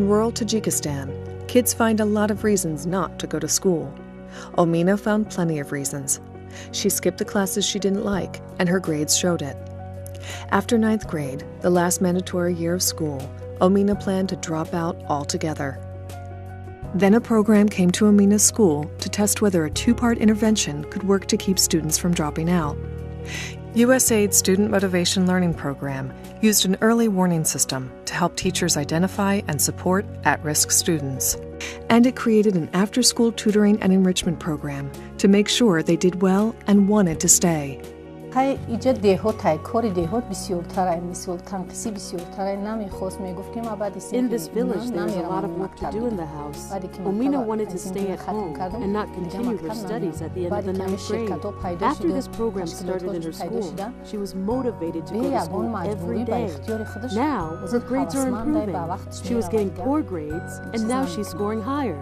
In rural Tajikistan, kids find a lot of reasons not to go to school. Omina found plenty of reasons. She skipped the classes she didn't like, and her grades showed it. After 9th grade, the last mandatory year of school, Omina planned to drop out altogether. Then a program came to Omina's school to test whether a 2-part intervention could work to keep students from dropping out. USAID's Student Motivation Learning Program used an early warning system to help teachers identify and support at-risk students. And it created an after-school tutoring and enrichment program to make sure they did well and wanted to stay. In this village, there's a lot of work to do in the house. Omina wanted to stay at home and not continue her studies at the end of the 9th grade. After this program started in her school, she was motivated to go to school every day. Now, her grades are improving. She was getting poor grades, and now she's scoring higher.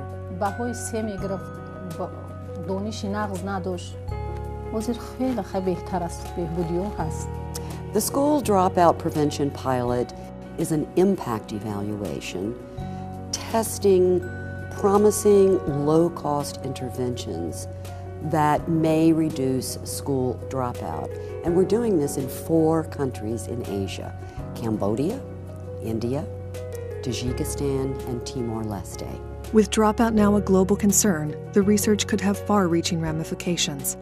The school dropout prevention pilot is an impact evaluation testing promising low-cost interventions that may reduce school dropout. And we're doing this in 4 countries in Asia: Cambodia, India, Tajikistan, and Timor-Leste. With dropout now a global concern, the research could have far-reaching ramifications.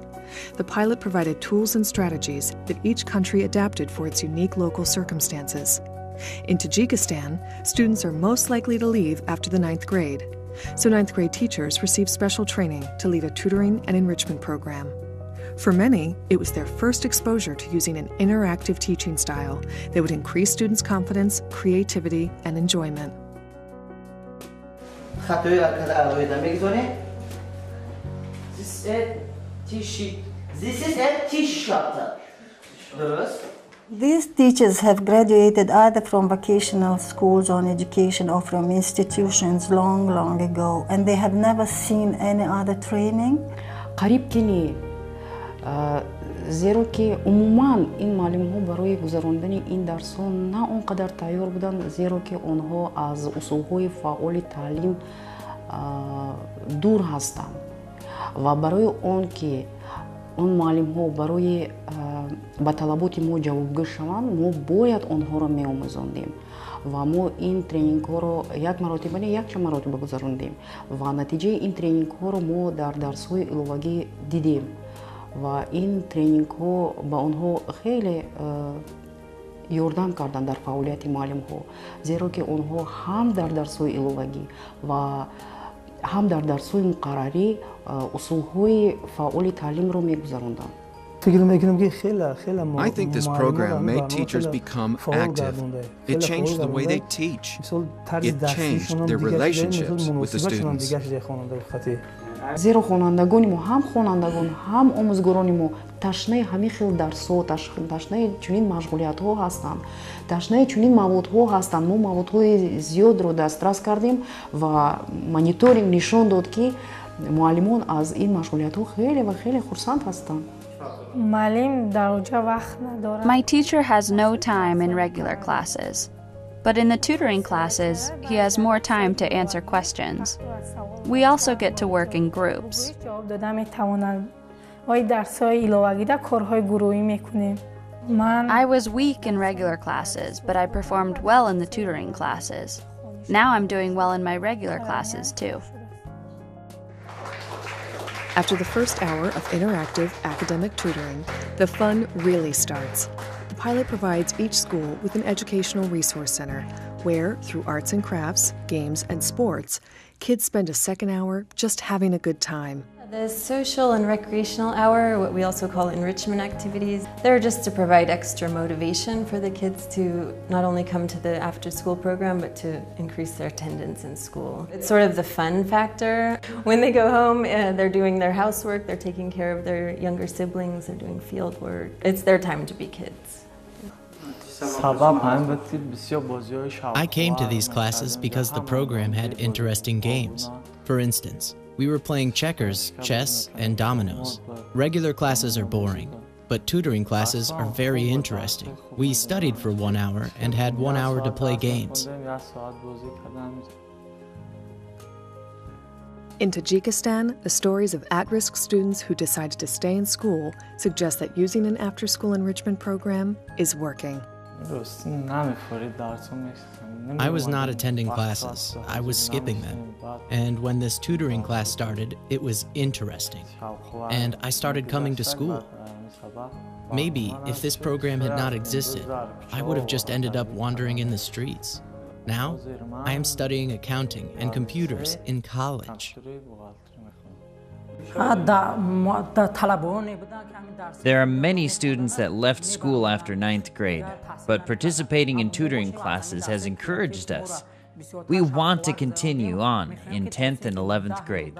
The pilot provided tools and strategies that each country adapted for its unique local circumstances. In Tajikistan, students are most likely to leave after the 9th grade, so 9th grade teachers receive special training to lead a tutoring and enrichment program. For many, it was their first exposure to using an interactive teaching style that would increase students' confidence, creativity, and enjoyment. This is a T-shirt. These teachers have graduated either from vocational schools on education or from institutions long, long ago, and they have never seen any other training. قریب کنی زیرا که عموماً این معلم‌ها برای گذراندن این درس‌ها نه اونقدر تیار بودن، زیرا که آنها از اصول‌های فعال تعلیم دور هستند و برای اون که اون معلم‌ها برای به طلبات ما جوابگو شوند، ما باید آنها را می‌آموزاندیم و ما این ترینینگ ها رو یک مراتب نه یک مراتب گذراندیم و نتیجه این ترینینگ ها رو ما در درس های علاوگی دیدیم و این ترینینگ ها با آنها خیلی یاردم کردن در فعالیت معلم ها، زیرا که آنها هم در درس های علاوگی و هم در درس های مقرری اصول های فعال تعلیم رو می‌گذراندن. I think this program made teachers become active. It changed the way they teach. It changed their relationships with the students. زیرا خوانندگان ما هم خوانندگان هم آموزگاران ما تشنه همین خیل درس‌ها، تشنه چنین مشغولیت‌ها هستند، تشنه چنین موادها هستند. ما موادهای زیاد رو دسترس کردیم و مانیتورینگ نشان داد که معلمان از این مشغولیت‌ها خیلی و خیلی خرسند هستند. My teacher has no time in regular classes, but in the tutoring classes, he has more time to answer questions. We also get to work in groups. I was weak in regular classes, but I performed well in the tutoring classes. Now I'm doing well in my regular classes too. After the first hour of interactive academic tutoring, the fun really starts. The pilot provides each school with an educational resource center where, through arts and crafts, games, and sports, kids spend a second hour just having a good time. The social and recreational hour, what we also call enrichment activities, they're just to provide extra motivation for the kids to not only come to the after-school program, but to increase their attendance in school. It's sort of the fun factor. When they go home, they're doing their housework, they're taking care of their younger siblings, they're doing field work. It's their time to be kids. I came to these classes because the program had interesting games. For instance, we were playing checkers, chess, and dominoes. Regular classes are boring, but tutoring classes are very interesting. We studied for 1 hour and had 1 hour to play games. In Tajikistan, the stories of at-risk students who decided to stay in school suggest that using an after-school enrichment program is working. I was not attending classes, I was skipping them. And when this tutoring class started, it was interesting. And I started coming to school. Maybe if this program had not existed, I would have just ended up wandering in the streets. Now, I am studying accounting and computers in college. There are many students that left school after 9th grade, but participating in tutoring classes has encouraged us. We want to continue on in 10th and 11th grade.